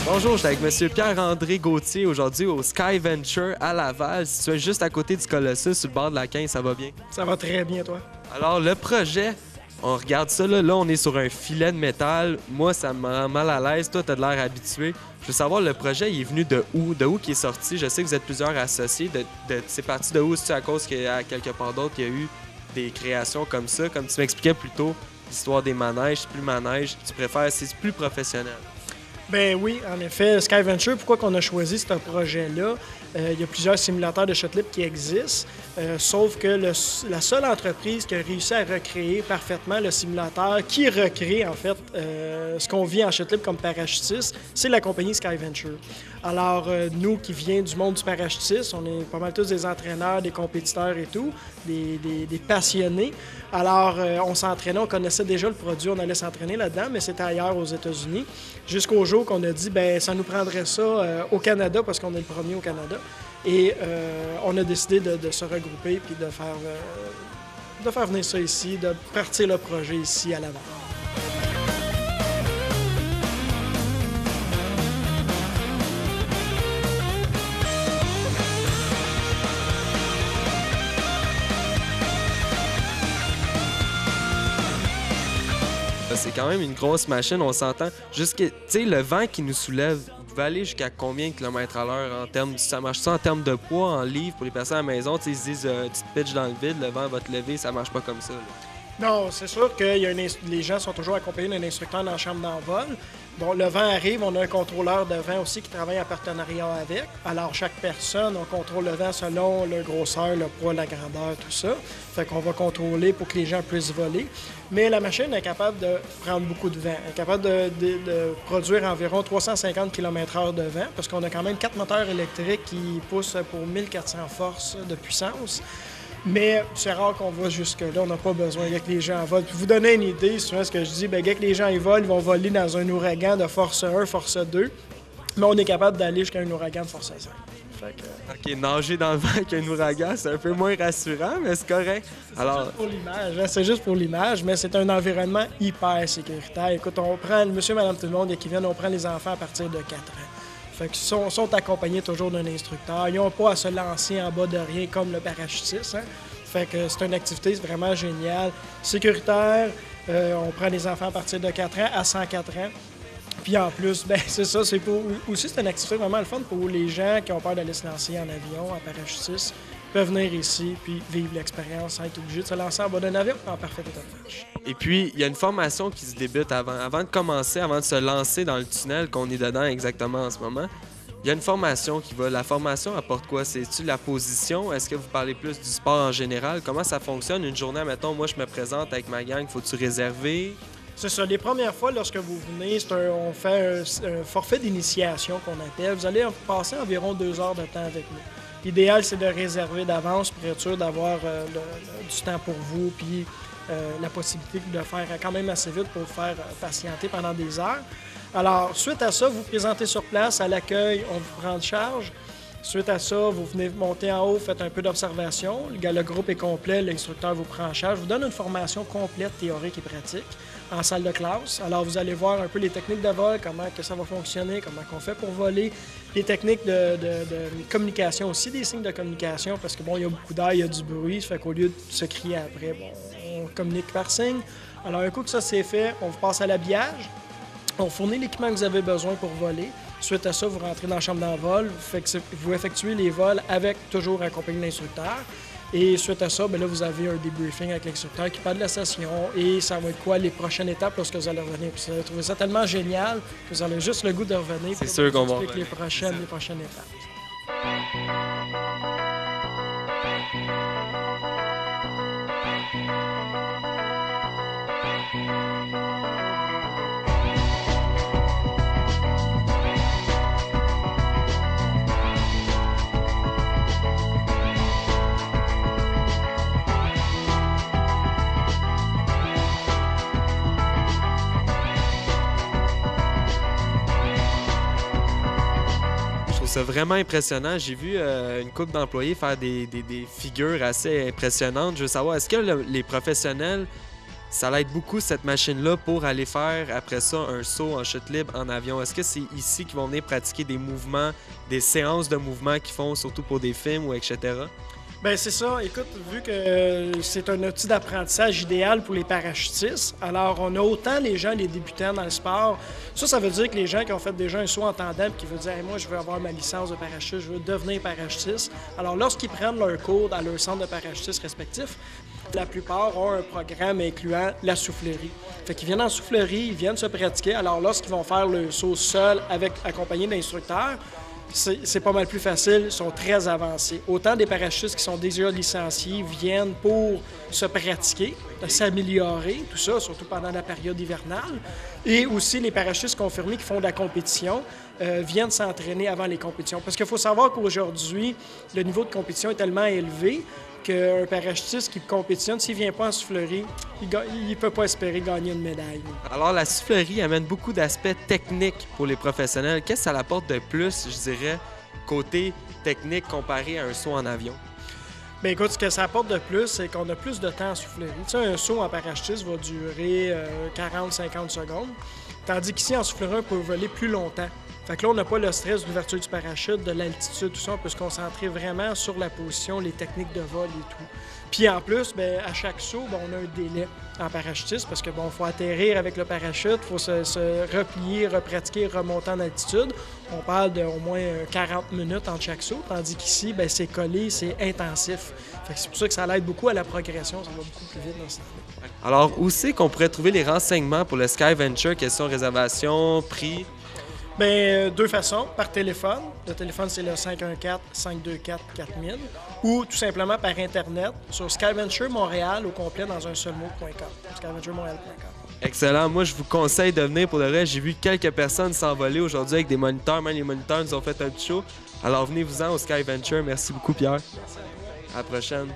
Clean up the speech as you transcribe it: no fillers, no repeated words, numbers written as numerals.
Bonjour, je suis avec M. Pierre-André Gauthier aujourd'hui au Sky Venture à Laval, situé juste à côté du Colossus, sur le bord de la 15. Ça va bien? Ça va très bien, toi. Alors, le projet, on regarde ça, là, on est sur un filet de métal. Moi, ça me rend mal à l'aise. Toi, tu as de l'air habitué. Je veux savoir, le projet, il est venu de où? De où qui est sorti? Je sais que vous êtes plusieurs associés. C'est parti de où? C'est à cause qu'à quelque part d'autre, il y a eu des créations comme ça? Comme tu m'expliquais plus tôt, l'histoire des manèges, c'est plus manège. Tu préfères, c'est plus professionnel. Ben oui, en effet, Sky Venture, pourquoi qu'on a choisi ce projet-là? Il y a plusieurs simulateurs de shot libre qui existent, sauf que la seule entreprise qui a réussi à recréer parfaitement le simulateur, qui recrée en fait ce qu'on vit en shot libre comme parachutiste, c'est la compagnie Sky Venture. Alors, nous qui vient du monde du parachutisme, on est pas mal tous des entraîneurs, des compétiteurs et tout, des passionnés. Alors, on s'entraînait, on connaissait déjà le produit, on allait s'entraîner là-dedans, mais c'était ailleurs aux États-Unis. Jusqu'au jour qu'on a dit, ben ça nous prendrait ça au Canada, parce qu'on est le premier au Canada. Et on a décidé de se regrouper puis de faire venir ça ici, de partir le projet ici à Laval. C'est quand même une grosse machine, on s'entend. Tu sais, le vent qui nous soulève, vous pouvez aller jusqu'à combien de kilomètres à l'heure en termes, ça marche ça en termes de poids, en livres pour les personnes à la maison? Ils se disent, tu te pitches dans le vide, le vent va te lever, ça marche pas comme ça. Là. Non, c'est sûr que les gens sont toujours accompagnés d'un instructeur dans la chambre d'envol. Bon, le vent arrive, on a un contrôleur de vent aussi qui travaille en partenariat avec. Alors, chaque personne, on contrôle le vent selon le grosseur, le poids, la grandeur, tout ça. Fait qu'on va contrôler pour que les gens puissent voler. Mais la machine est capable de prendre beaucoup de vent. Elle est capable de produire environ 350 km/h de vent, parce qu'on a quand même 4 moteurs électriques qui poussent pour 1400 forces de puissance. Mais c'est rare qu'on va jusque-là, on n'a pas besoin que les gens volent. Pour vous donner une idée, souvent ce que je dis, bien, que les gens ils vont voler dans un ouragan de force 1, force 2, mais on est capable d'aller jusqu'à un ouragan de force 5. Fait que... OK, nager dans le vent avec un ouragan, c'est un peu moins rassurant, mais c'est correct. Alors... Juste pour l'image, hein, c'est juste pour l'image, mais c'est un environnement hyper sécuritaire. Écoute, on prend monsieur, madame, tout le monde qui viennent, on prend les enfants à partir de 4 ans. Fait qu'ils sont accompagnés toujours d'un instructeur. Ils n'ont pas à se lancer en bas de rien comme le parachutisme. Hein? Fait que c'est une activité vraiment géniale, sécuritaire. On prend les enfants à partir de 4 ans à 104 ans. Puis en plus, ben c'est ça, c'est une activité vraiment le fun pour les gens qui ont peur d'aller se lancer en avion, en parachutisme. Peuvent venir ici puis vivre l'expérience sans être obligé de se lancer en bas d'un avion en parfait état de marche. Et puis, il y a une formation qui se débute avant de commencer, avant de se lancer dans le tunnel qu'on est dedans exactement en ce moment. Il y a une formation qui va. La formation apporte quoi? C'est-tu la position? Est-ce que vous parlez plus du sport en général? Comment ça fonctionne? Une journée, mettons, moi, je me présente avec ma gang, faut-tu réserver? C'est ça. Les premières fois, lorsque vous venez, on fait un forfait d'initiation qu'on appelle. Vous allez passer environ 2 heures de temps avec nous. L'idéal, c'est de réserver d'avance pour être sûr d'avoir du temps pour vous, puis la possibilité de faire quand même assez vite pour vous faire patienter pendant des heures. Alors, suite à ça, vous vous présentez sur place, à l'accueil, on vous prend en charge. Suite à ça, vous venez monter en haut, faites un peu d'observation. Le groupe est complet, l'instructeur vous prend en charge, vous donne une formation complète, théorique et pratique, en salle de classe. Alors, vous allez voir un peu les techniques de vol, comment que ça va fonctionner, comment on fait pour voler, les techniques de communication aussi, des signes de communication, parce que bon, il y a beaucoup d'air, il y a du bruit, ça fait qu'au lieu de se crier après, bon, on communique par signe. Alors, un coup que ça c'est fait, on vous passe à l'habillage, on fournit l'équipement que vous avez besoin pour voler. Suite à ça, vous rentrez dans la chambre d'envol, vous effectuez les vols avec toujours un compagnie d'instructeur. Et suite à ça, bien là, vous avez un débriefing avec l'instructeur qui parle de la session et ça va être quoi les prochaines étapes lorsque vous allez revenir. Puis vous allez trouver ça tellement génial que vous avez juste le goût de revenir. C'est sûr qu'on va revenir. Les prochaines étapes. ça vraiment impressionnant. J'ai vu une couple d'employés faire des figures assez impressionnantes. Je veux savoir, est-ce que les professionnels, ça l'aide beaucoup cette machine-là pour aller faire après ça un saut en chute libre en avion? Est-ce que c'est ici qu'ils vont venir pratiquer des mouvements, des séances de mouvements qu'ils font surtout pour des films ou etc.? Ben c'est ça. Écoute, vu que c'est un outil d'apprentissage idéal pour les parachutistes, alors on a autant les gens, les débutants dans le sport. Ça veut dire que les gens qui ont fait déjà un saut en tandem, qui veulent dire hey, moi, je veux avoir ma licence de parachutiste, je veux devenir parachutiste. Alors, lorsqu'ils prennent leur cours dans leur centre de parachutistes respectif, la plupart ont un programme incluant la soufflerie. Fait qu'ils viennent en soufflerie, ils viennent se pratiquer. Alors, lorsqu'ils vont faire le saut seul, accompagné d'instructeurs, c'est pas mal plus facile, ils sont très avancés. Autant des parachutistes qui sont déjà licenciés viennent pour se pratiquer, s'améliorer, tout ça, surtout pendant la période hivernale. Et aussi les parachutistes confirmés qui font de la compétition viennent s'entraîner avant les compétitions. Parce qu'il faut savoir qu'aujourd'hui, le niveau de compétition est tellement élevé qu'un parachutiste qui compétitionne, s'il ne vient pas en soufflerie, il ne peut pas espérer gagner une médaille. Alors, la soufflerie amène beaucoup d'aspects techniques pour les professionnels. Qu'est-ce que ça apporte de plus, je dirais, côté technique comparé à un saut en avion? Bien, écoute, ce que ça apporte de plus, c'est qu'on a plus de temps en soufflerie. Tu sais, un saut en parachutiste va durer 40-50 secondes, tandis qu'ici, en soufflerie, on peut voler plus longtemps. Fait que là, on n'a pas le stress de l'ouverture du parachute, de l'altitude, tout ça. On peut se concentrer vraiment sur la position, les techniques de vol et tout. Puis en plus, bien, à chaque saut, bien, on a un délai en parachutiste parce que bon, faut atterrir avec le parachute, il faut se replier, repratiquer, remonter en altitude. On parle d'au moins 40 minutes entre chaque saut, tandis qu'ici, bien, c'est collé, c'est intensif. Fait que c'est pour ça que ça l'aide beaucoup à la progression, ça va beaucoup plus vite dans ce temps-là. Alors, où c'est qu'on pourrait trouver les renseignements pour le SkyVenture? Quelles sont réservations, prix? Bien, deux façons. Par téléphone. Le téléphone, c'est le 514-524-4000 ou tout simplement par Internet sur SkyVenture Montréal au complet dans un seul mot.com. SkyVentureMontréal.com. Excellent. Moi, je vous conseille de venir pour le reste. J'ai vu quelques personnes s'envoler aujourd'hui avec des moniteurs. Même les moniteurs nous ont fait un petit show. Alors, venez-vous-en au SkyVenture. Merci beaucoup, Pierre. À la prochaine.